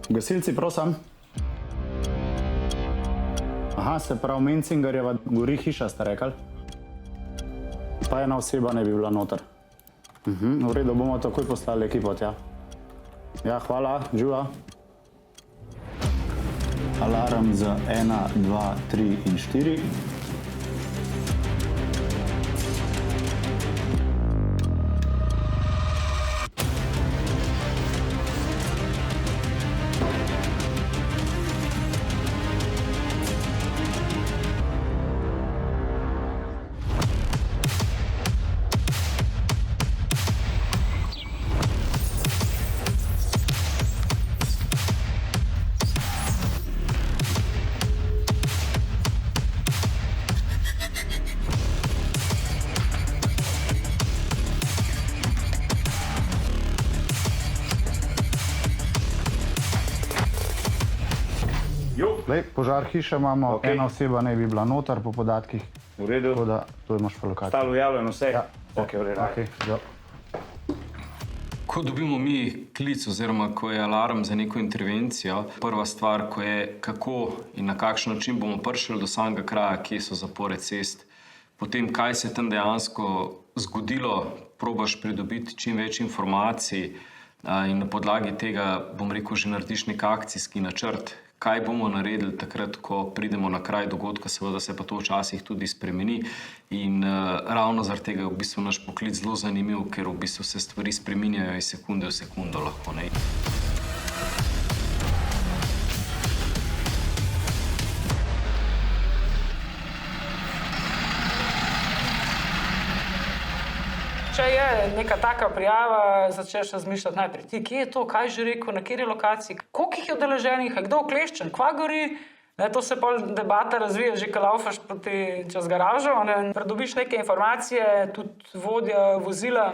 Gasilci, prosim. Aha, se pravi, Mencingerjeva gori hiša, ste rekli? Pa ena oseba ne bi bila noter. V redu, bomo takoj poslali ekipo tja. Ja, hvala, živa. Alarm za 1, 2, 3 in 4. Lej, požar hiše imamo, ena oseba ne bi bila noter po podatkih. V redu. Tako da, to imaš pa lokacijo. Stalo javljeno vse? Ja. Ok, v redu. Ko dobimo mi klic oziroma ko je alarm za neko intervencijo, prva stvar, ko je kako in na kakšen način bomo prišli do samega kraja, kje so zapore cest, potem kaj se je tam dejansko zgodilo, probaš pridobiti čim več informacij in na podlagi tega, bom rekel, že narediš nek akcijski načrt, kaj bomo naredili takrat, ko pridemo na kraj dogodka, seveda se pa to včasih tudi spremeni in ravno zaradi tega je v bistvu naš poklic zelo zanimiv, ker v bistvu se stvari spreminjajo iz sekunde v sekundo lahko, ne. Če je neka taka prijava, začneš razmišljati najprej, ti, kje je to, kaj že rekel, na kateri lokaciji, koliko jih je udeleženih, kdo ukleščen, kva gori, ne, to se pol debata razvija, že ko laufaš čez garažo, ne, pridobiš neke informacije, tudi vodja vozila,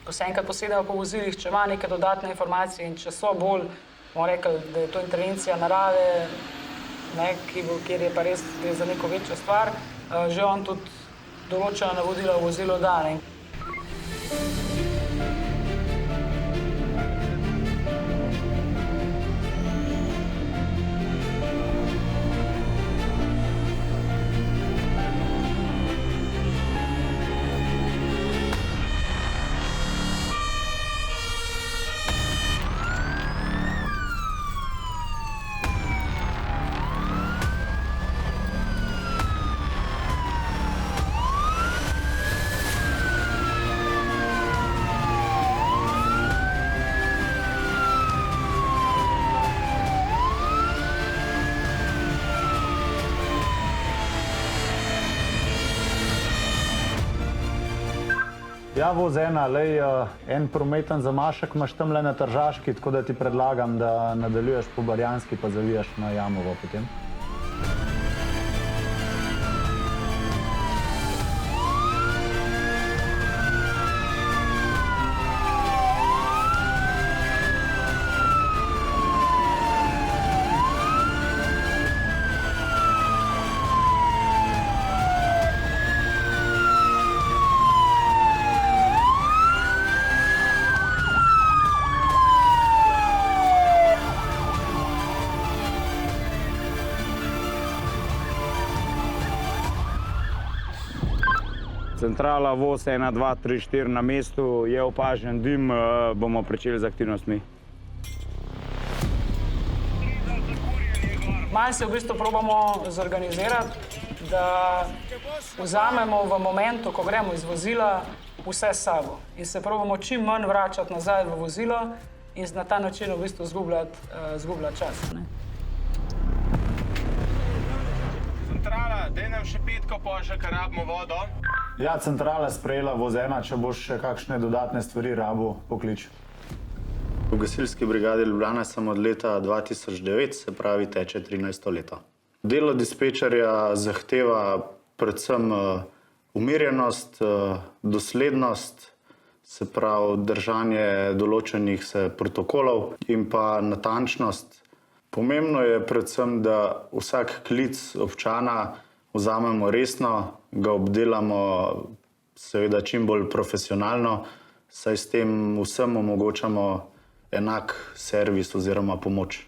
ko se enkrat posedejo po vozilih, če ima neke dodatne informacije in če so bolj, bomo rekli, da je to intervencija narave, ne, kjer je pa res gre za neko večjo stvar, že on tudi določena navodila v vozilo da, ne. Ja, voz ena, lej, en prometen zamašek imaš tamle na Tržaški, tako da ti predlagam, da nadaljuješ po Barjanski pa zavijaš na Jamovo potem. Centrala, voz 1, 2, 3, 4 na mestu, je opažen dim, bomo pričeli z aktivnostmi. Malo se v bistvu probamo zorganizirati, da vzamemo v momentu, ko gremo iz vozila, vse s sabo in se probamo čim manj vračati nazaj v vozilo in na ta način v bistvu zgubljati čas, ne. Centrala, daj nam še petko pošlje, ker rabimo vodo. Ja, centrala sprejela voz ena, če boš še kakšne dodatne stvari rabil, poklič. V gasilski brigadi Ljubljana sem od leta 2009, se pravi teče 13. leto. Delo dispečerja zahteva predvsem umirjenost, doslednost, se pravi držanje določenih protokolov in pa natančnost. Pomembno je predvsem, da vsak klic občana vzamemo resno, ga obdelamo seveda čim bolj profesionalno, saj s tem vsem omogočamo enak servis oziroma pomoč.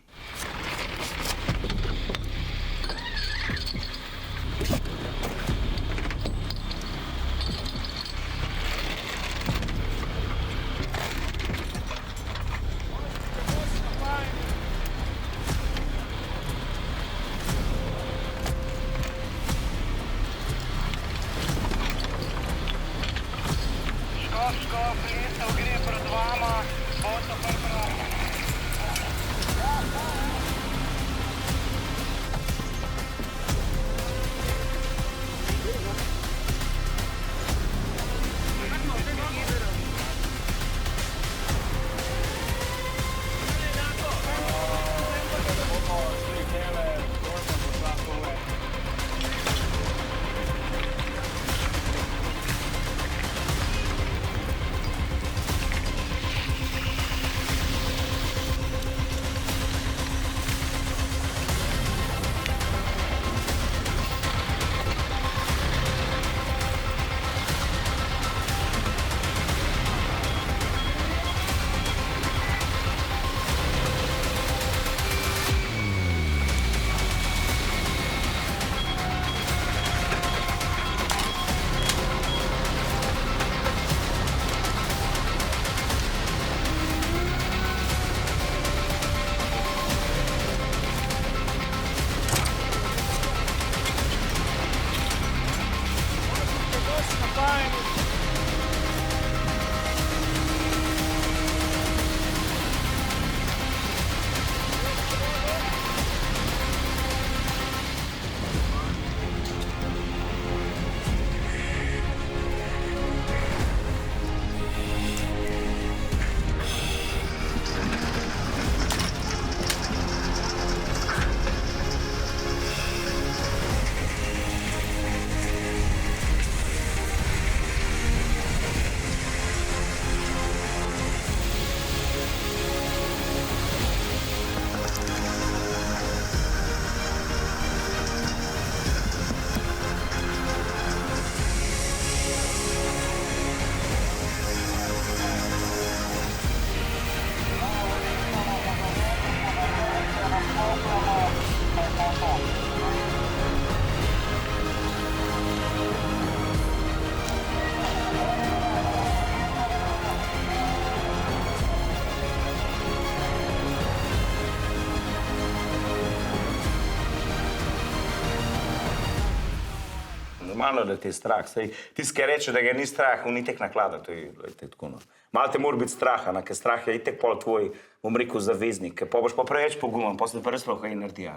Normalno, da te je strah. Tisti, ki reče, da ga ni strah, on itek naklada. To je tako. No. Malo te mora biti strah, ker strah je itek pol tvoj, bom rekel, zaveznik. Pa boš pa preveč pogumen, pa se pa res lahko inertija.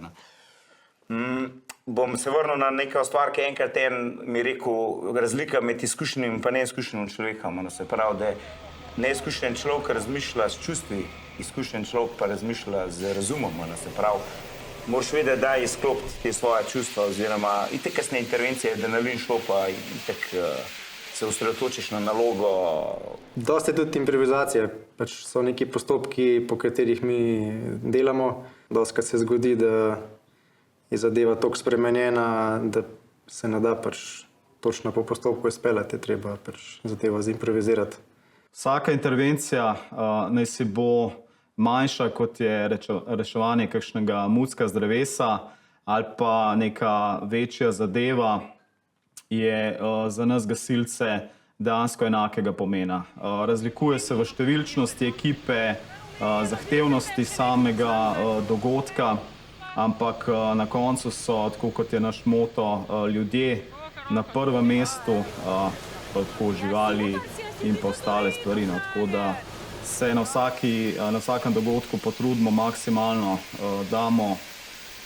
Bom se vrnil na neko stvar, ki enkrat mi rekel, razlika med izkušenim in neizkušenim človekom. Se pravi, da neizkušen človek razmišlja s čustvi, izkušen človek pa razmišlja z razumom. Se pravi, moraš vedeti, da izklopiti te svoje čustva, oziroma itek kasne intervencije, adrenalin šlo, pa itek se osredotočiš na nalogo. Dosti je tudi improvizacije, pač so neki postopki, po katerih mi delamo. Dostikrat se zgodi, da je zadeva toliko spremenjena, da se ne da pač točno po postopku izpeljati, treba pač zadevo zimprovizirati. Vsaka intervencija naj si bo manjša, kot je reševanje kakšnega mucka z drevesa ali pa neka večja zadeva, je za nas gasilce dejansko enakega pomena. Razlikuje se v številčnosti ekipe, zahtevnosti samega dogodka, ampak na koncu so, tako kot je naš moto, ljudje na prvem mestu, pa tako živali in pa ostale stvari. Tako da se na vsakem dogodku potrudimo maksimalno, damo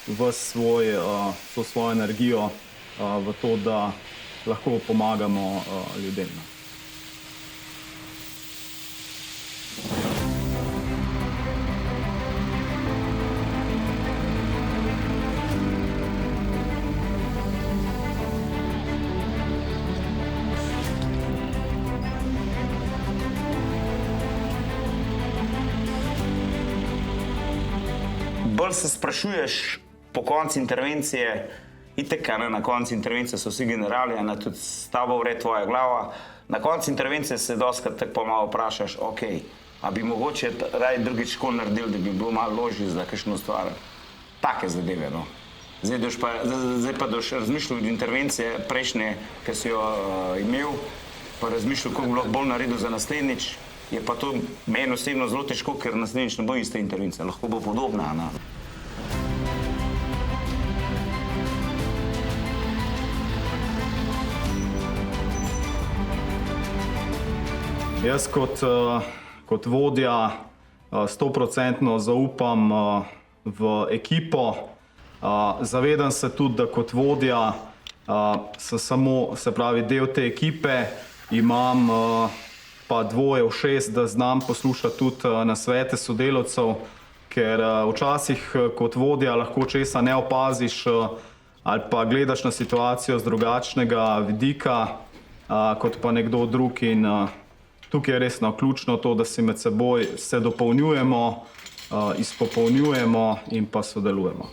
vso svojo energijo v to, da lahko pomagamo ljudem. Bolj se sprašuješ po koncu intervencije, itek, na koncu intervencije so vsi generali, tudi s tabo vre tvoja glava. Na koncu intervencije se dostikrat tako malo vprašaš, ok, A bi mogoče raje drugič tako naredili, da bi bilo malo ložje za kakšno stvar. Take zadeve, no. Zdaj pa doš razmišljal od intervencije prejšnje, ki si jo imel, pa razmišljal, kako bi lahko bolj naredil za naslednjič. Je pa to meni osebno zelo težko, ker naslednjič ne bo ista intervencija, lahko bo podobna. Ne? Jaz kot vodja 100% zaupam v ekipo. Zavedam se tudi, da kot vodja sem samo, se pravi, del te ekipe, imam pa dvoje ušes, da znam poslušati tudi nasvete sodelavcev, ker včasih kot vodja lahko česa ne opaziš ali pa gledaš na situacijo z drugačnega vidika kot pa nekdo drug in tukaj je res ključno to, da si med seboj se dopolnjujemo, izpopolnjujemo in pa sodelujemo.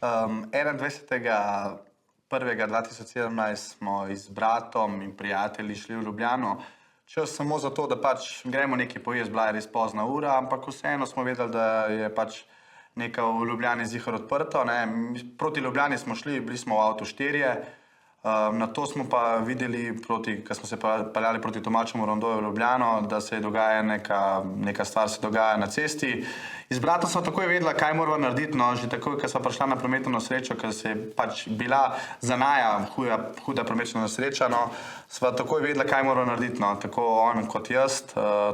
Um, 21.1.2017 smo z bratom in prijatelji šli v Ljubljano. Čas samo zato, da pač gremo nekaj pojesti, bila je res pozna ura, ampak vseeno smo vedeli, da je pač nekaj v Ljubljani zihar odprto. Ne. Proti Ljubljani smo šli, bili smo v avtu 4. Na to smo pa videli, ko smo se peljali proti Tomačemu rondoju v Ljubljano, da se dogaja neka stvar se dogaja na cesti. Z bratom smo takoj vedela, kaj moramo narediti, no, že takoj, ko smo prišla na prometno nesrečo, ker se je pač bila za naja huda prometna nesreča, no, sva takoj vedela, kaj moramo narediti, no, tako on kot jaz,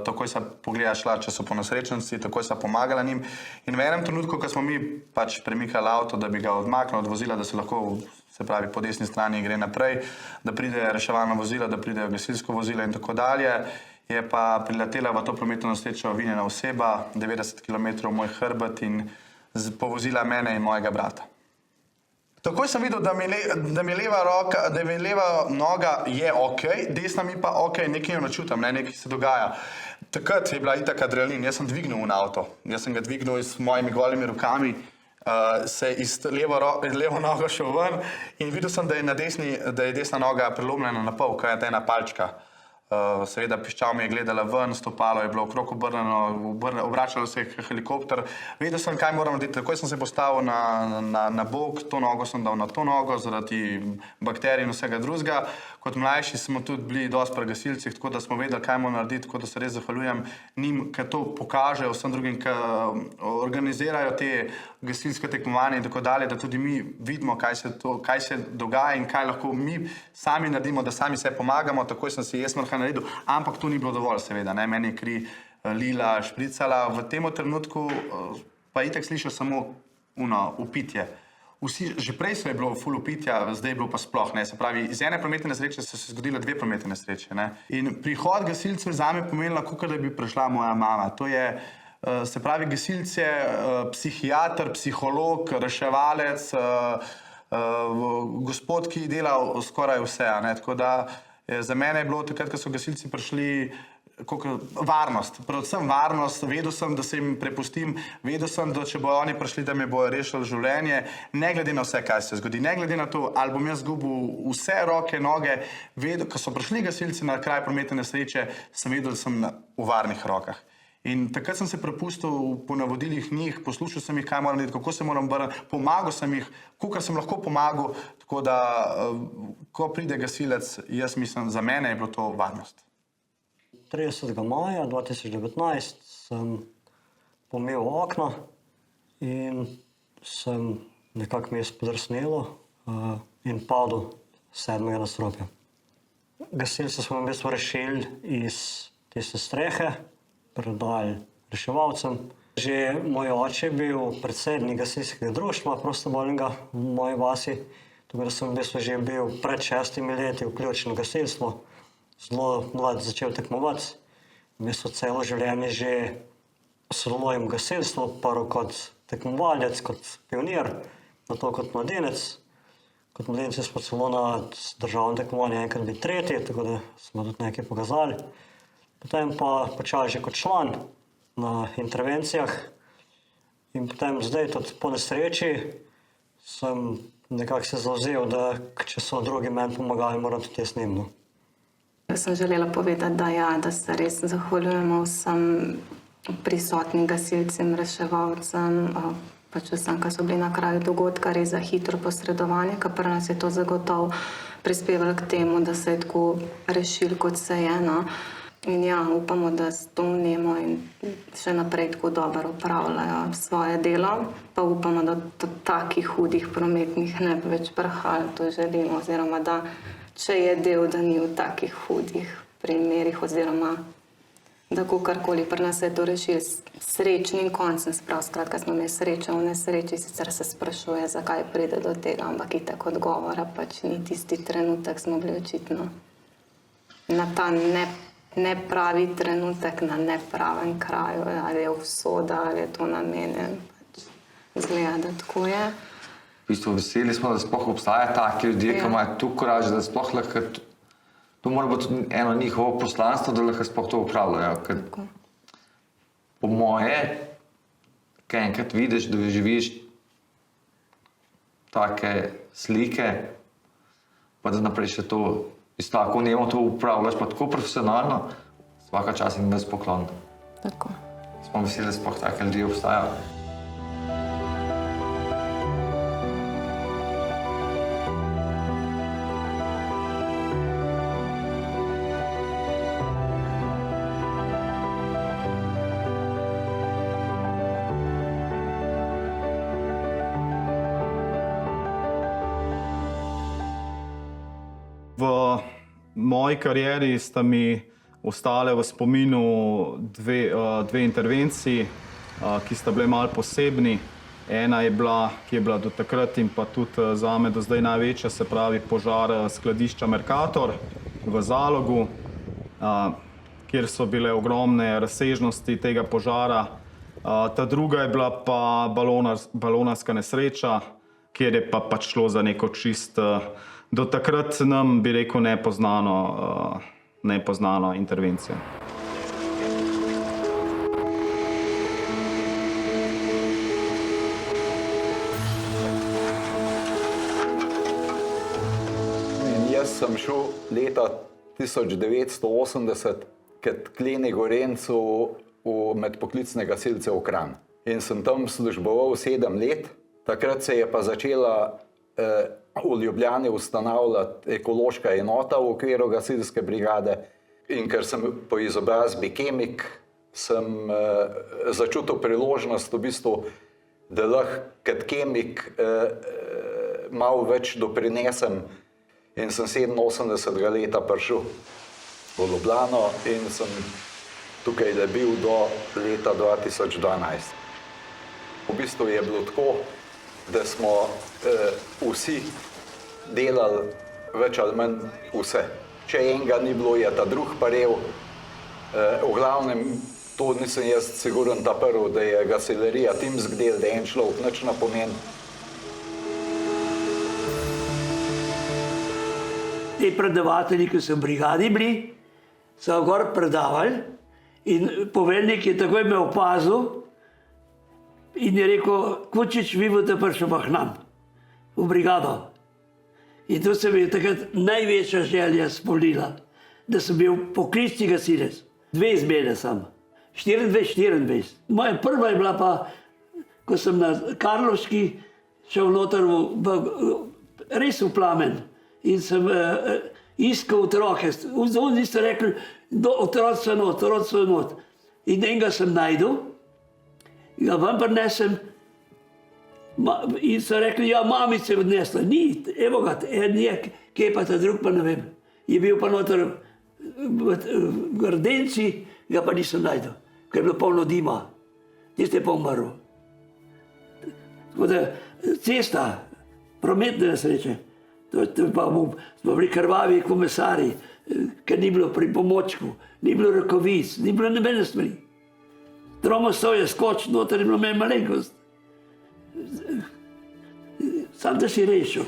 takoj sva pogledala šla, če so po nesrečnosti, takoj sva pomagala njim. In v enem trenutku, ko smo mi pač premikali avto, da bi ga odmaknili od vozila, da se lahko, se pravi, po desni strani gre naprej, da pride reševalno vozilo, da pride gasilsko vozilo in tako dalje, je pa priletela v to prometno nesrečo vinjena oseba, 90 km moj hrbet in povozila mene in mojega brata. Takoj sem videl, da mi leva noga je ok, desna mi pa ok, nekaj jo načutam, nekaj se dogaja. Takrat je bila itak adrenalin, jaz sem dvignil v avto, jaz sem ga dvignil s mojimi golimi rokami, se iz levo nogo šel ven in videl sem, da je desna noga prelomljena na pol, kaj je ena palčka. Seveda piščal mi je gledala ven, stopalo je bilo okrog obrnjeno, obračalo se je helikopter. Vedel sem, kaj moram narediti, takoj sem se postavil na bok, to nogo sem dal na to nogo zaradi bakterij in vsega drugega. Kot mlajši smo tudi bili dosti pri gasilcih, tako da smo vedeli, kaj moramo narediti, tako da se res zahvaljujem njim, ker to pokažejo vsem drugim, ki organizirajo te gasilske tekmovanje in tako dalje, da tudi mi vidimo, kaj se dogaja in kaj lahko mi sami naredimo, da sami se pomagamo. Takoj sem si jaz naredil, ampak to ni bilo dovolj, seveda. Ne? Meni je kri lila, špricala. V tem trenutku pa itak slišal samo upitje. Vsi, že prej so je bilo ful upitja, zdaj je bilo pa sploh. Ne? Se pravi, iz ene prometne nesreče so se zgodile 2 prometne nesreče. Ne? In prihod gasilcev zame pomenila, kot da bi prišla moja mama. To je, se pravi, gasilce, psihiater, psiholog, reševalec, gospod, ki je delal skoraj vse. Ne? Tako da za mene je bilo takrat, ko so gasilci prišli, varnost, predvsem varnost. Vedel sem, da se jim prepustim, vedel sem, da če bojo oni prišli, da mi bojo rešili življenje, ne glede na vse, kaj se zgodi, ne glede na to, ali bom jaz izgubil vse roke, noge. Ko so prišli gasilci na kraj prometne nesreče, sem vedel, da sem v varnih rokah. In takrat sem se prepustil po navodilih njih, poslušal sem jih, kaj moram narediti, kako se moram obrniti, pomagal sem jih, kolikor sem lahko pomagal, tako da, ko pride gasilec, jaz mislim, za mene je bilo to varnost. 30. maja 2019 sem pomil okno in sem nekako mi je spodrsnelo in padel s 7. nadstropja. Gasilci smo v bistvu rešili iz tiste strehe, predali reševalcem. Že moj oče je bil predsednik gasilskega društva prostovoljnega v moji vasi, tako da sem v bistvu že bil pred 6 leti vključen v gasilstvo. Zelo mlad začel tekmovati. V bistvu celo življenje že sodelujem v gasilstvu, prvo kot tekmovalec, kot pionir, nato kot mladenec. Kot mladinci smo celo na državnem tekmovanju enkrat bili tretji, tako da smo tudi nekaj pokazali. Potem pa počasi že kot član na intervencijah in potem zdaj tudi po nesreči sem nekako se zavzel, da če so drugi meni pomagali, moram tudi jaz njim. Jaz sem želela povedati, da se res zahvaljujemo vsem prisotnim gasilcem, reševalcem, pač vsem, ki so bili na kraju dogodka, res za hitro posredovanje, ker pri nas je to zagotovo prispevalo k temu, da se je tako rešil, kot se je. No. In ja, upamo, da s to vnemo in še naprej tako dobro upravljajo svoje delo, pa upamo, da do takih hudih prometnih ne bi več prihajalo, to želimo, oziroma da če je del, da ni v takih hudih primerih, oziroma da kakorkoli pri nas je to rešil s srečnim koncem, skratka smo imeli srečo v nesreči, sicer se sprašuje, zakaj pride do tega, ampak itak odgovora pač ni, tisti trenutek smo bili očitno na ta nepravi trenutek, na nepravem kraju, ali je usoda, ali je to namenjen, pač izgleda, da tako je. V bistvu veseli smo, da sploh obstaja taki ljudje, ki imajo tu koraž, da sploh lahko, to mora biti eno njihovo poslanstvo, da lahko sploh to upravljajo. Ker po moje, kaj enkrat vidiš, doživiš take slike, pa da naprej še to, isto tako nemo to upravljaš, pa tako profesionalno, svaka čas in ves poklon. Tako. Smo veseli, da sploh take ljudje obstajajo. V moji karieri sta mi ostale v spominu dve intervenciji, ki sta bile malo posebni. Ena je bila, ki je bila do takrat in pa tudi zame do zdaj največja, se pravi požar skladišča Mercator v Zalogu, kjer so bile ogromne razsežnosti tega požara. Ta druga je bila pa balonarska nesreča, kjer je pa pač šlo za neko čist do takrat nam, bi rekel, nepoznano intervencijo. Jaz sem šel leta 1980 kot kleni Gorencu med poklicne gasilce v Kranj. In sem tam služboval 7 let. Takrat se je pa začela v Ljubljani ustanavljati ekološka enota v okviru gasilske brigade. In ker sem po izobrazbi kemik, sem začutil priložnost v bistvu, da lahko kot kemik malo več doprinesem. In sem 87. leta prišel v Ljubljano in sem tukaj bil do leta 2012. V bistvu je bilo tako, da smo vsi delali več ali manj vse. Če enega ni bilo, je ta drug parel. V glavnem, to nisem jaz siguren ta prvi, da je gasilerija timsk del, da en človek nič ne pomeni. Ti predavatelji, ki so v brigadi bili, so gor predavali in poveljnik je takoj me opazil in je rekel, Kučič, vi boste prišli pa k nam v brigado. In to se mi je takrat največja želja spolnila, da sem bil poklicni gasilec. 2 izmene sem, 24. Moja prva je bila pa, ko sem na Karlovški šel noter res v plamen in sem iskal otroke. Oni so rekli, otroci so not. In enega sem najdel, ga vam prinesem in so rekli, ja, mamice odnesla. Ni, evo ga, en je, kje pa ta drug, pa ne vem. Je bil pa noter v Rdenci, ga pa nisem najdel, ker je bilo polno dima. Tiste je pa umrl. Tako da cesta, prometne nesreče, to pa smo bili krvavi komisari, ker ni bilo pri pomočku, ni bilo rokovic, ni bilo nobene stvari. Tromosov je skočil noter in bilo meni malenkost. Sam da si rešil.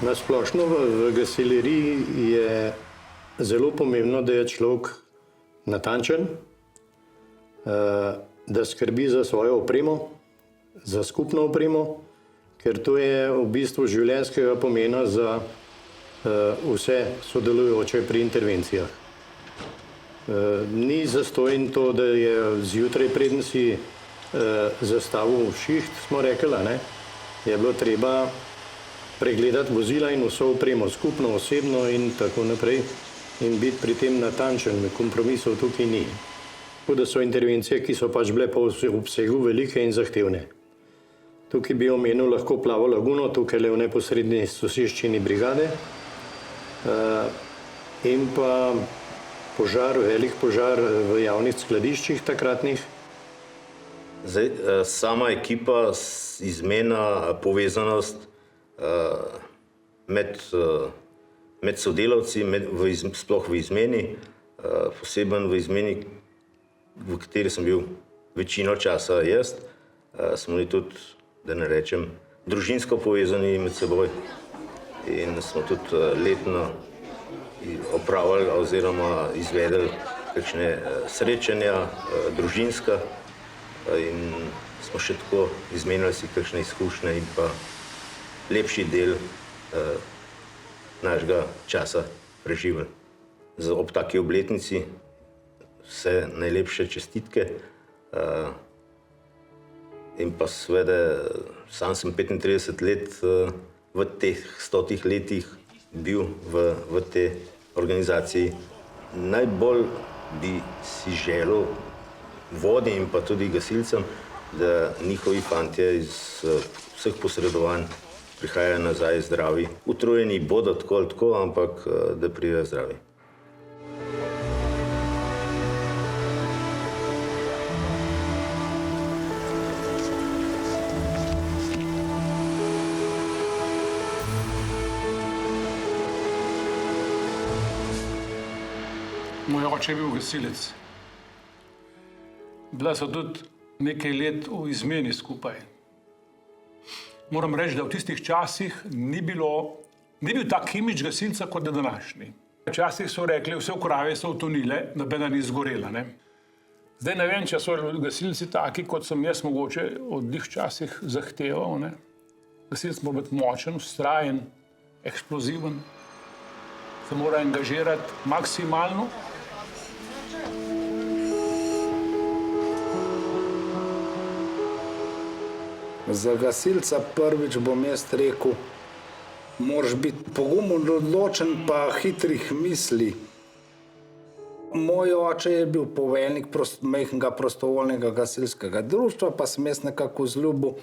Na splošno v gasileriji je zelo pomembno, da je človek natančen, da skrbi za svojo opremo, za skupno opremo, ker to je v bistvu življenjskega pomena za vse sodelujoče pri intervencijah. Ni zastojno to, da je zjutraj, preden si zastavil šiht, smo rekli, je bilo treba pregledati vozila in vso opremo skupno, osebno in tako naprej in biti pri tem natančen, kompromisov tukaj ni. Tako da so intervencije, ki so pač bile po obsegu velike in zahtevne. Tukaj bi omenil lahko Plavo laguno, tukaj le v neposredni soseščini brigade in pa požar, velik požar v javnih skladiščih takratnih. Zdaj, sama ekipa, izmena, povezanost med sodelavci, sploh v izmeni, poseben v izmeni, v kateri sem bil večino časa jaz, smo bili tudi, da ne rečem, družinsko povezani med seboj in smo tudi letno opravili oziroma izvedeli kakšne srečanja družinska in smo še tako izmenjali si kakšne izkušnje in pa lepši del našega časa preživeli. Ob taki obletnici vse najlepše čestitke in pa seveda sam sem 35 let v teh 100 letih bil v tej organizaciji. Najbolj bi si želel vodji in pa tudi gasilcem, da njihovi fantje iz vseh posredovanj prihajajo nazaj zdravi. Utrujeni bodo tako ali tako, ampak da pridejo zdravi. Moj oče je bil gasilec. Bila so tudi nekaj let v izmeni skupaj. Moram reči, da v tistih časih ni bil tak imidž gasilca, kot je današnji. Včasih so rekli, vse krave so utonile, nobena ni zgorela. Zdaj ne vem, če so gasilci taki, kot sem jaz mogoče od njih včasih zahteval. Gasilec mora biti močen, vztrajen, eksploziven, se mora angažirati maksimalno. Za gasilca prvič bom jaz rekel, moraš biti pogumen, odločen pa hitrih misli. Moj oče je bil poveljnik majhnega prostovoljnega gasilskega društva, pa sem jaz nekako vzljubil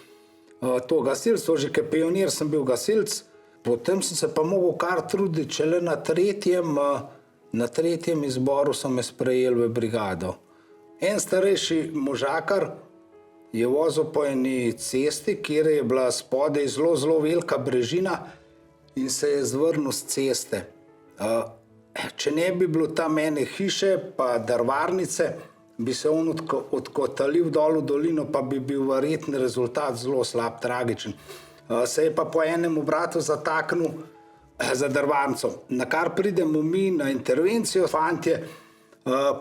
to gasilstvo, že kot pionir sem bil gasilc. Potem sem se pa mogel kar truditi, šele na tretjem izboru so me sprejeli v brigado. En starejši možakar je vozil po eni cesti, kjer je bila spodaj zelo velika brežina in se je zvrnil s ceste. Če ne bi bilo tam ene hiše pa drvarnice, bi se on odkotalil dol v dolino, pa bi bil verjetno rezultat zelo slab, tragičen. Se je pa po enem obratu zataknil za drvarnico. Na kar pridemo mi na intervencijo, fantje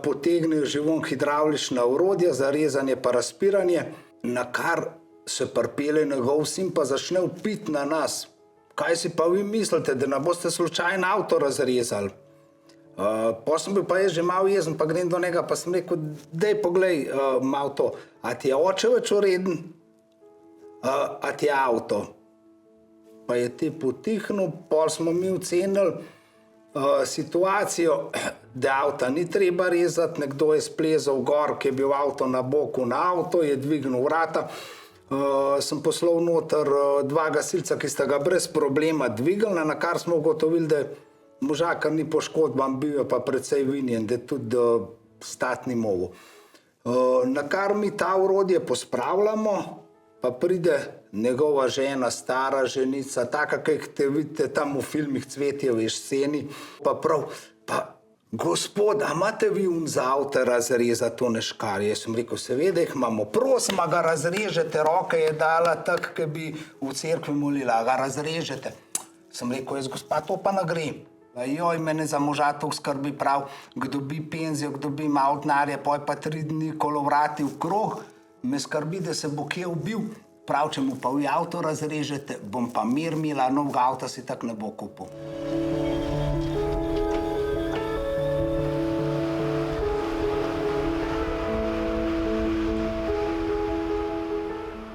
potegnejo že von hidravlična orodja za rezanje pa razpiranje, na kar se pripelje njegov sin pa začne vpiti na nas. Kaj si pa vi mislite, da ne boste slučajno avto razrezali? Potem sem bil pa jaz že malo jezen, pa grem do njega, pa sem rekel, daj poglej malo to, a ti je oče več ureden, a ti je avto? Pa je ti potihnil, pol smo mi ocenili situacijo, da avta ni treba rezati, nekdo je splezal gor, ki je bil avto na boku na avto, je dvignil vrata, sem poslal noter dva gasilca, ki sta ga brez problema dvignila, na kar smo ugotovili, da možakar ni poškodban, bil je pa precej vinjen, da tudi stati ni mogel. Na kar mi ta orodje pospravljamo, pa pride njegova žena, stara ženica, taka, kaj te vidite tam v filmih Cvetjeve sceni, pa prav, pa gospod, a imate vi za avto razrezati tone škarje? Jaz sem rekel, seveda jih imamo, prosim, ga razrežete, roke je dala tak, ki bi v cerkvi molila, ga razrežete. Sem rekel, jaz gospa, to pa ne grem. Joj, mene za moža to skrbi prav, kdo bi penzijo, kdo bi malo denarja, poj pa 3 dni kolovrati v krog, me skrbi, da se bo kje ubil. Prav, če mu pa v avto razrežete, bom pa mir imela, novega avta si tak ne bo kupil.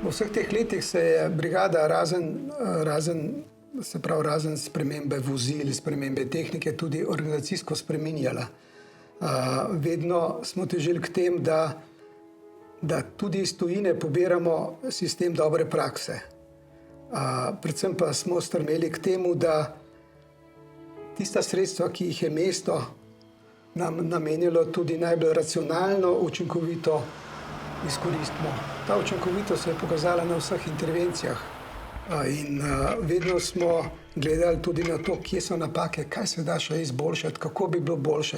V vseh teh letih se je brigada razen spremembe vozil, spremembe tehnike, tudi organizacijsko spreminjala. Vedno smo težili k tem, da tudi iz tujine pobiramo sistem dobre prakse. Predvsem pa smo strmeli k temu, da tista sredstva, ki jih je mesto nam namenilo, tudi najbolj racionalno, učinkovito izkoristimo. Ta učinkovitost se je pokazala na vseh intervencijah in vedno smo gledali tudi na to, kje so napake, kaj se da še izboljšati, kako bi bilo boljše.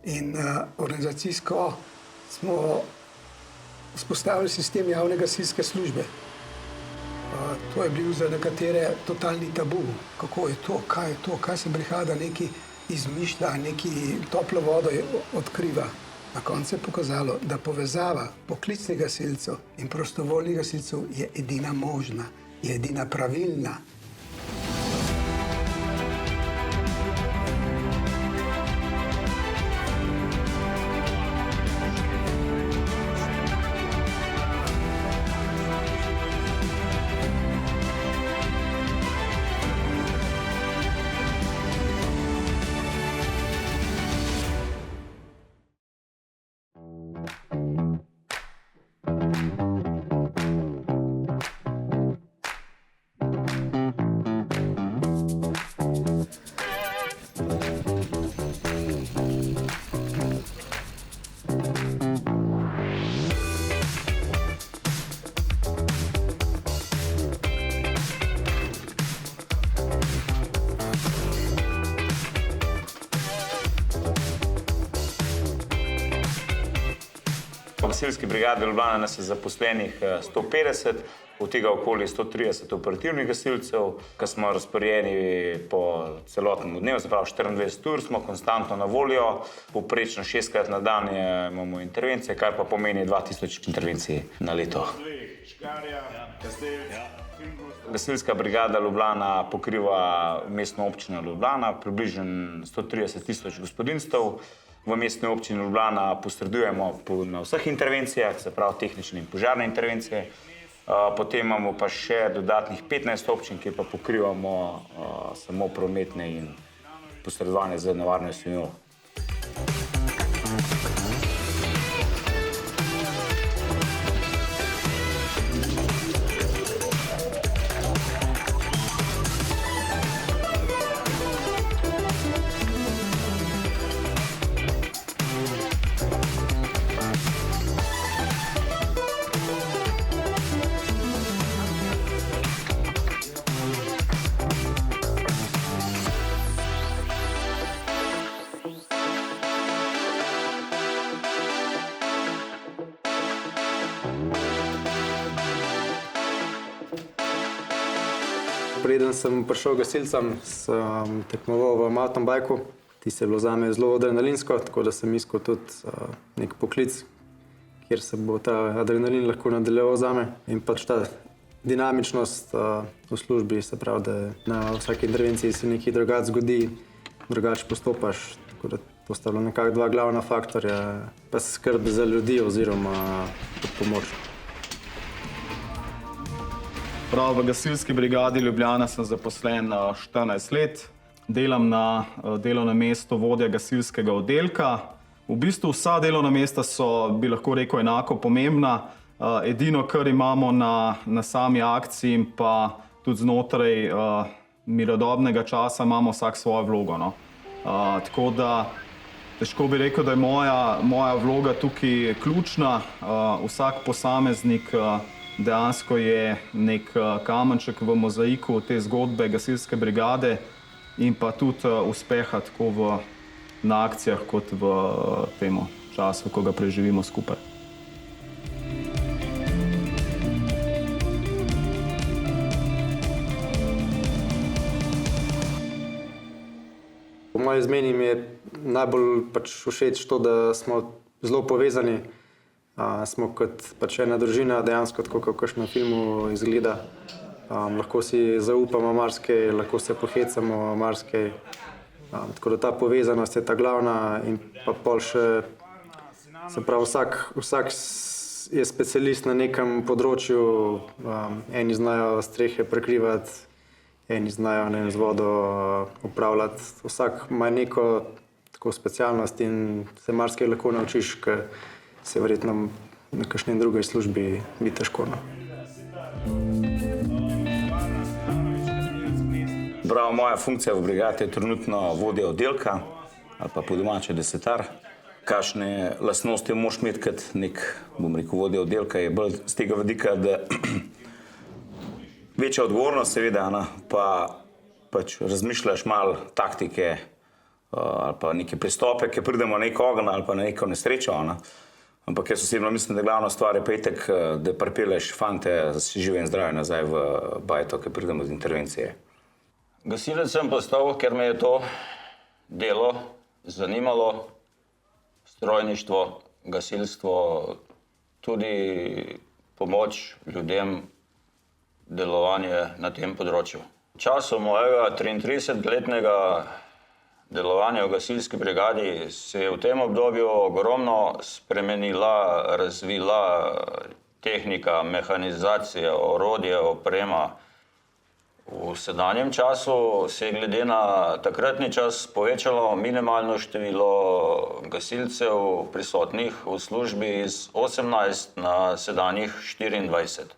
In organizacijsko smo vzpostavili sistem javne gasilske službe. To je bil za nekatere totalni tabu. Kako je to, kaj se brigada nekaj izmišlja, nekaj toplo vodo odkriva. Na koncu je pokazalo, da povezava poklicnih gasilcev in prostovoljnih gasilcev je edina možna, je edina pravilna. V gasilski brigadi Ljubljana nas je zaposlenih 150, od tega okoli 130 operativnih gasilcev, ki smo razporejeni po celotnem dnevu, se pravi 24 ur smo konstantno na voljo, povprečno 6-krat na dan imamo intervencije, kar pa pomeni 2000 intervencij na leto. Gasilska brigada Ljubljana pokriva mestno občino Ljubljana, približno 130 000 gospodinjstev. V mestni občini Ljubljana posredujemo na vseh intervencijah, se pravi tehnične in požarne intervencije. Potem imamo pa še dodatnih 15 občin, ki pa pokrivamo samo prometne in posredovanje z nevarnostjo. Preden sem prišel gasilcem, sem tekmoval v mountain bikeu. Tisto je bilo zame zelo adrenalinsko, tako da sem iskal tudi nek poklic, kjer se bo ta adrenalin lahko nadaljeval zame. In pač ta dinamičnost v službi, se pravi, da na vsaki intervenciji se nekaj drugače zgodi, drugače postopaš. Tako da to sta bila nekako dva glavna faktorja, pa skrb za ljudi oziroma pomoč. Prav, v gasilski brigadi Ljubljana sem zaposlen 14 let. Delam na delovnem mestu vodja gasilskega oddelka. V bistvu vsa delovna mesta so, bi lahko rekel, enako pomembna. Edino, kar imamo na sami akciji in pa tudi znotraj mirodobnega časa, imamo vsak svojo vlogo. No. Tako da težko bi rekel, da je moja vloga tukaj ključna. Vsak posameznik dejansko je nek kamenček v mozaiku te zgodbe gasilske brigade in pa tudi uspeha tako na akcijah kot v tem času, ko ga preživimo skupaj. moje izmeni mi je najbolj pač všeč to, da smo zelo povezani. Smo kot pač ena družina, dejansko tako, kot v kakšnem filmu izgleda. Lahko si zaupamo marsikaj, lahko se pohecamo marsikaj. Tako da ta povezanost je ta glavna in pa pol še, se pravi, vsak je specialist na nekem področju. Eni znajo strehe prekrivati, eni znajo z vodo upravljati. Vsak ima neko tako specialnost in se marsikaj lahko naučiš, ker se verjetno na kakšni drugi službi bi težko. Prav, moja funkcija v brigadi je trenutno vodja oddelka ali pa po domače desetar. Kakšne lastnosti moraš imeti kot nek, bom rekel, vodja oddelka, je bolj z tega vidika, da večja odgovornost seveda, pa pač razmišljaš malo taktike ali pa neke pristope, ki pridemo na nek ogenj ali pa na neko nesrečo. Ampak jaz osebno mislim, da glavna stvar je pa itak, da pripelješ fante žive in zdrave nazaj v bajto, ki pridemo z intervencije. Gasilec sem postal, ker me je to delo zanimalo, strojništvo, gasilstvo, tudi pomoč ljudem, delovanje na tem področju. V času mojega 33-letnega delovanja v gasilski brigadi se je v tem obdobju ogromno spremenila, razvila tehnika, mehanizacija, orodje, oprema. V sedanjem času se je glede na takratni čas povečalo minimalno število gasilcev prisotnih v službi iz 18 na sedanjih 24.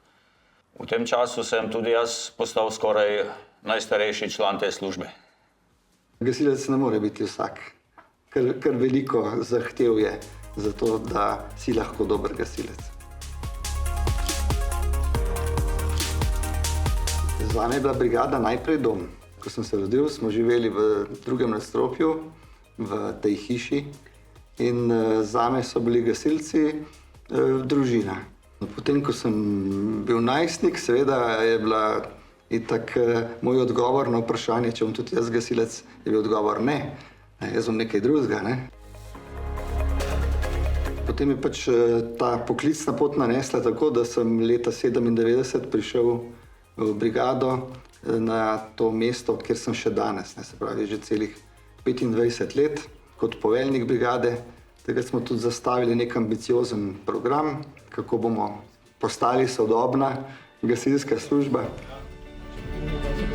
V tem času sem tudi jaz postal skoraj najstarejši član te službe. Gasilec ne more biti vsak, ker veliko zahtev je za to, da si lahko dober gasilec. Zame je bila brigada najprej dom. Ko sem se rodil, smo živeli v drugem nadstropju, v tej hiši in zame so bili gasilci družina. Potem, ko sem bil najstnik, seveda je bila itak moj odgovor na vprašanje, če bom tudi jaz gasilec, je bil odgovor ne. Jaz bom nekaj drugega, ne. Potem je pač ta poklicna pot nanesla tako, da sem leta 97 prišel v brigado na to mesto, kjer sem še danes, se pravi že celih 25 let kot poveljnik brigade. Takrat smo tudi zastavili nek ambiciozen program, kako bomo postali sodobna gasilska služba.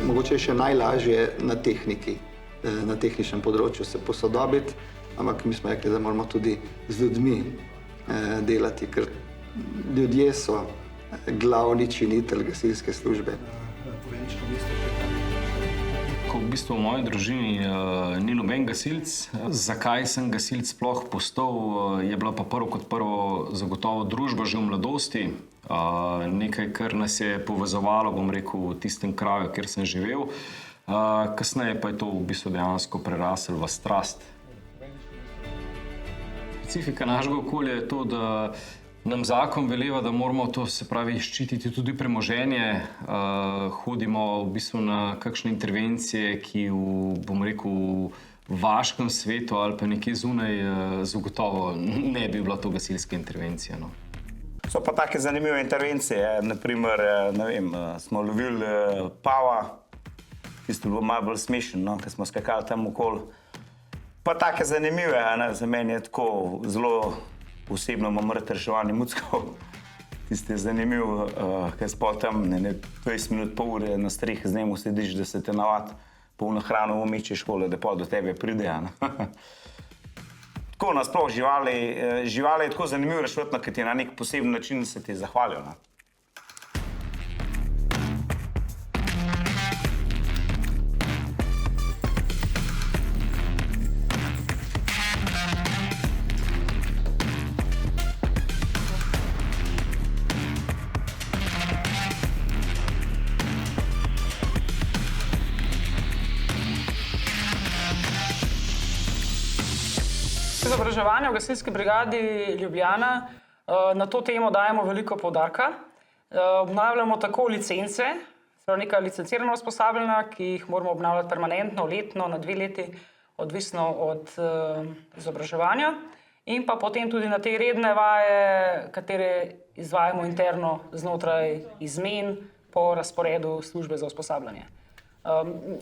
Mogoče je še najlažje na tehniki, na tehničnem področju se posodobiti, ampak mi smo rekli, da moramo tudi z ljudmi delati, ker ljudje so glavni činitelj gasilske službe. Ko v bistvu v moji družini ni noben gasilc, zakaj sem gasilc sploh postal, je bila pa prvo kot prvo zagotovo družba že v mladosti. Nekaj, kar nas je povezovalo, bom rekel, v tistem kraju, kjer sem živel. Kasneje pa je to v bistvu dejansko preraslo v strast. Specifika našega okolja je to, da nam zakon veleva, da moramo to, se pravi, ščititi tudi premoženje. Hodimo v bistvu na kakšne intervencije, ki v, bom rekel, vaškem svetu ali pa nekje zunaj zagotovo ne bi bila to gasilska intervencija. So pa take zanimive intervencije, naprimer, ne vem, smo lovili pava, tisto bilo malo bolj smešno, ker smo skakali tam okoli. Pa take zanimive, za meni je tako zelo osebno imam rad reševanje muckov. Tisti je zanimiv, ker spol tam 20 minut, pol ure na strehi z njemu sediš, da se te navad, polno hrano umečeš, da pol do tebe pride. Tako nasploh živali je tako zanimivo reševati, ker ti na nek poseben način se ti zahvalijo. Izobraževanje v gasilski brigadi Ljubljana, na to temo dajemo veliko poudarka. Obnavljamo tako licence, neka licencirana usposabljanja, ki jih moramo obnavljati permanentno, letno, na 2 leti. odvisno od izobraževanja. In pa potem tudi na te redne vaje, katere izvajamo interno znotraj izmen po razporedu službe za usposabljanje.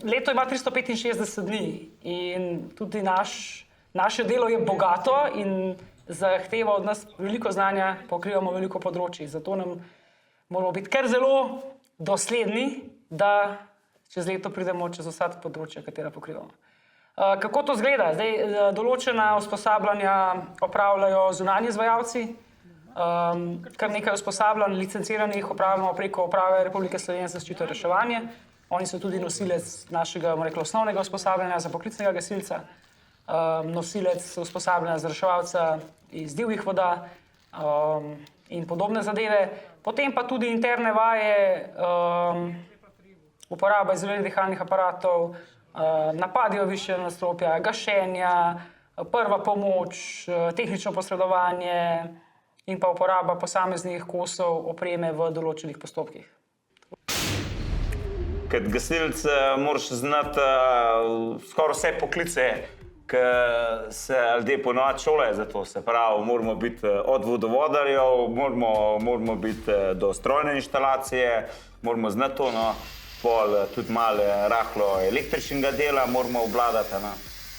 Leto ima 365 dni in tudi naše delo je bogato in zahteva od nas veliko znanja, pokrivamo veliko področji. Zato nam moramo biti kar zelo dosledni, da čez leto pridemo čez vsa področja, katera pokrivamo. Kako to izgleda? Zdaj, določena usposabljanja opravljajo zunanji izvajalci, kar nekaj usposabljanj licenciranih opravljamo preko Uprave Republike Slovenije za zaščito in reševanje. Oni so tudi nosilec našega, osnovnega usposabljanja za poklicnega gasilca, nosilec usposabljanja za reševalca iz divjih voda in podobne zadeve. Potem pa tudi interne vaje, uporaba izvedbenih dihalnih aparatov, napadi v višje nadstropja, gašenja, prva pomoč, tehnično posredovanje in pa uporaba posameznih kosov opreme v določenih postopkih. Kot gasilec moraš znati skoraj vse poklice, ki se ljudje ponovadi šolajo za to. Se pravi, moramo biti od vodovodarjev, moramo biti do strojne inštalacije, moramo znati to, pol tudi malo rahlo električnega dela moramo obvladati.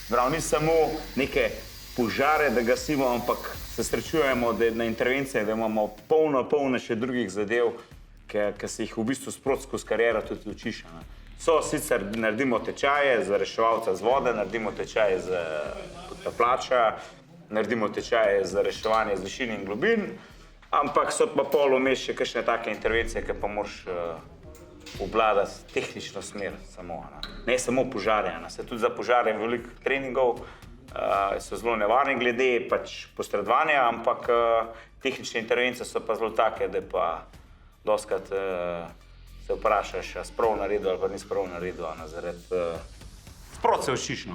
Prav, ni samo neke požare, da gasimo, ampak se srečujemo na intervencije, da imamo polno še drugih zadev, ki se jih v bistvu sproti skozi kariero tudi učiš. Sicer naredimo tečaje za reševalca z vode, naredimo tečaje za potapljača, naredimo tečaje za reševanje z višin in globin, ampak so pa pol vmes še kakšne take intervencije, ki pa moraš obvladati tehnično smer samo. Ne samo požarje, se tudi za požarje veliko treningov, so zelo nevarni glede posredovanja, ampak tehnične intervencije so pa zelo take, da pa dostikrat se vprašaš, a si prav naredil ali pa nisi prav naredil, sproti se učiš.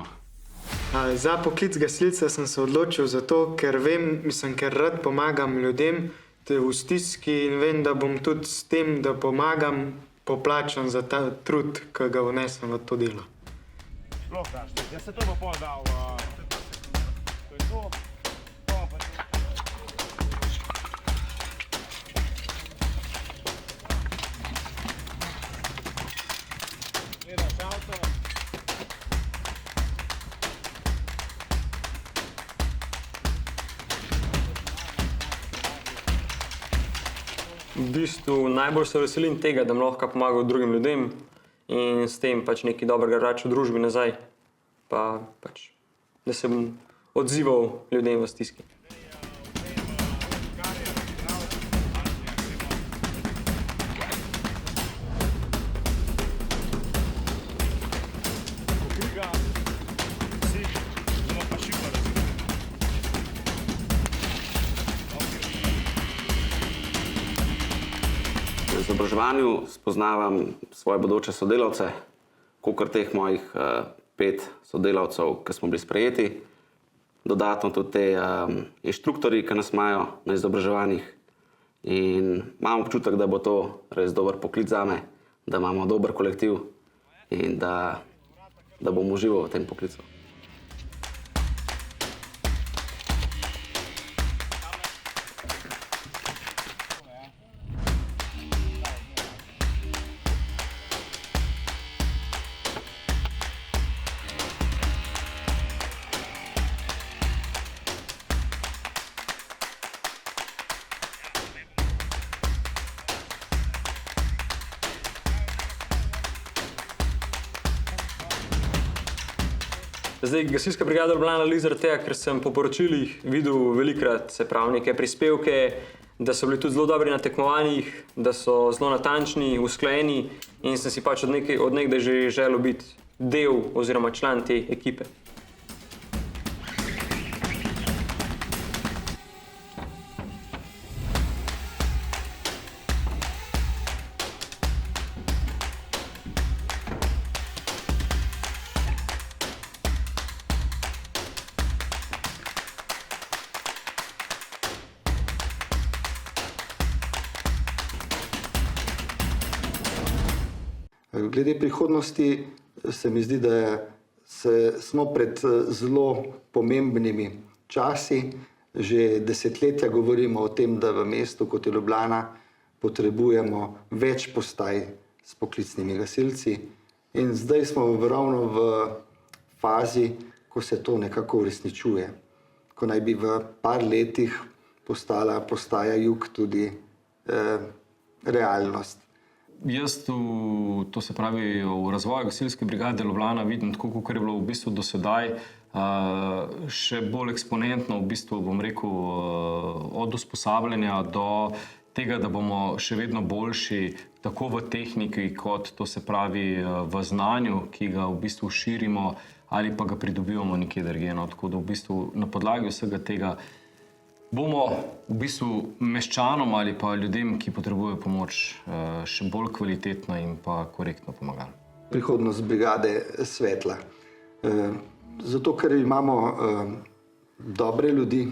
Za poklic gasilca sem se odločil zato, ker ker rad pomagam ljudem v stiski in vem, da bom tudi s tem, da pomagam, poplačan za ta trud, ki ga vnesem v to delo. Ja se to bo pol dal. To je to. Gledaš avto. V bistvu najbolj se veselim tega, da bom lahko pomagal drugim ljudem in s tem nekaj dobrega vračal v družbi nazaj, pa da se bom odzival ljudem v stiski. V izobraževanju spoznavam svoje bodoče sodelavce, kakor teh mojih 5 sodelavcev, ki smo bili sprejeti. Dodatno tudi te inštruktorji, ki nas imajo na izobraževanjih. In imam občutek, da bo to res dober poklic zame, da imamo dober kolektiv in da bom užival v tem poklicu. Zdaj, gasilska brigada Ljubljana ali zaradi tega, ker sem po poročilih videl velikokrat, se pravi, neke prispevke, da so bili tudi zelo dobri na tekmovanjih, da so zelo natančni, usklajeni in sem si od nekdaj že želel biti del oziroma član te ekipe. Glede prihodnosti se mi zdi, da je smo pred zelo pomembnimi časi. Že desetletja govorimo o tem, da v mestu, kot je Ljubljana, potrebujemo več postaj s poklicnimi gasilci. In zdaj smo ravno v fazi, ko se to nekako uresničuje. Ko naj bi v par letih postala postaja Jug tudi realnost. Jaz to se pravi v razvoju gasilske brigade Ljubljana vidim tako, kot je bilo v bistvu do sedaj, še bolj eksponentno, v bistvu bom rekel, od usposabljanja do tega, da bomo še vedno boljši tako v tehniki, kot to se pravi v znanju, ki ga v bistvu širimo ali pa ga pridobivamo nekje drugje. Tako da v bistvu na podlagi vsega tega bomo v bistvu meščanom ali pa ljudem, ki potrebujejo pomoč, še bolj kvalitetno in pa korektno pomagali. Prihodnost brigade svetla. Zato, ker imamo dobre ljudi,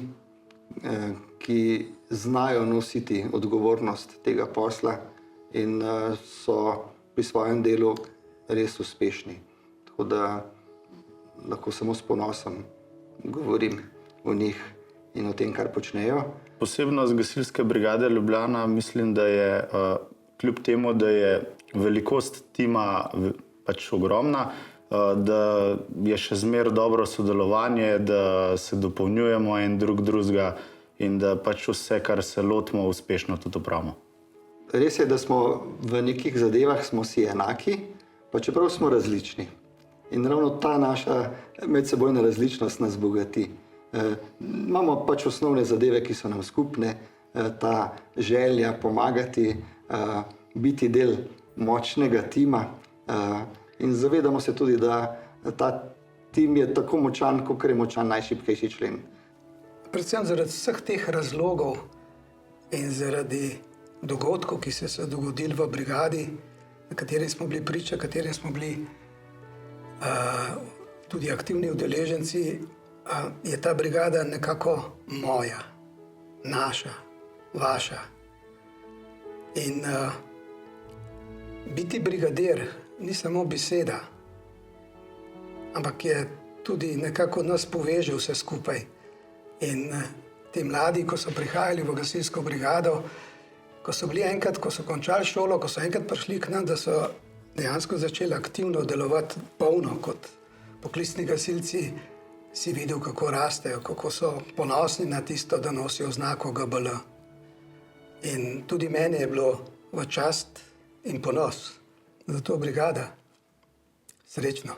ki znajo nositi odgovornost tega posla in so pri svojem delu res uspešni. Tako da lahko samo s ponosom govorim o njih in o tem, kar počnejo. Posebnost gasilske brigade Ljubljana mislim, da je kljub temu, da je velikost tima pač ogromna, da je še zmeraj dobro sodelovanje, da se dopolnjujemo en drugega in da pač vse, kar se lotimo, uspešno tudi opravimo. Res je, da smo v nekih zadevah smo si enaki, pa čeprav smo različni. In ravno ta naša medsebojna različnost nas bogati. Imamo pač osnovne zadeve, ki so nam skupne, ta želja pomagati, biti del močnega tima. In zavedamo se tudi, da ta tim je tako močan, kot je močan najšibkejši člen. Predvsem zaradi vseh teh razlogov in zaradi dogodkov, ki so se dogodili v brigadi, na katerem smo bili priča, katerem smo bili tudi aktivni udeleženci, je ta brigada nekako moja, naša, vaša. In biti brigadir ni samo beseda, ampak je tudi nekako nas poveže vse skupaj. In ti mladi, ko so prihajali v gasilsko brigado, ko so bili enkrat, ko so končali šolo, ko so enkrat prišli k nam, da so dejansko začeli aktivno delovati polno kot poklicni gasilci, si videl, kako rastejo, kako so ponosni na tisto, da nosijo oznako GBL. In tudi meni je bilo v čast in ponos za to brigada. Srečno.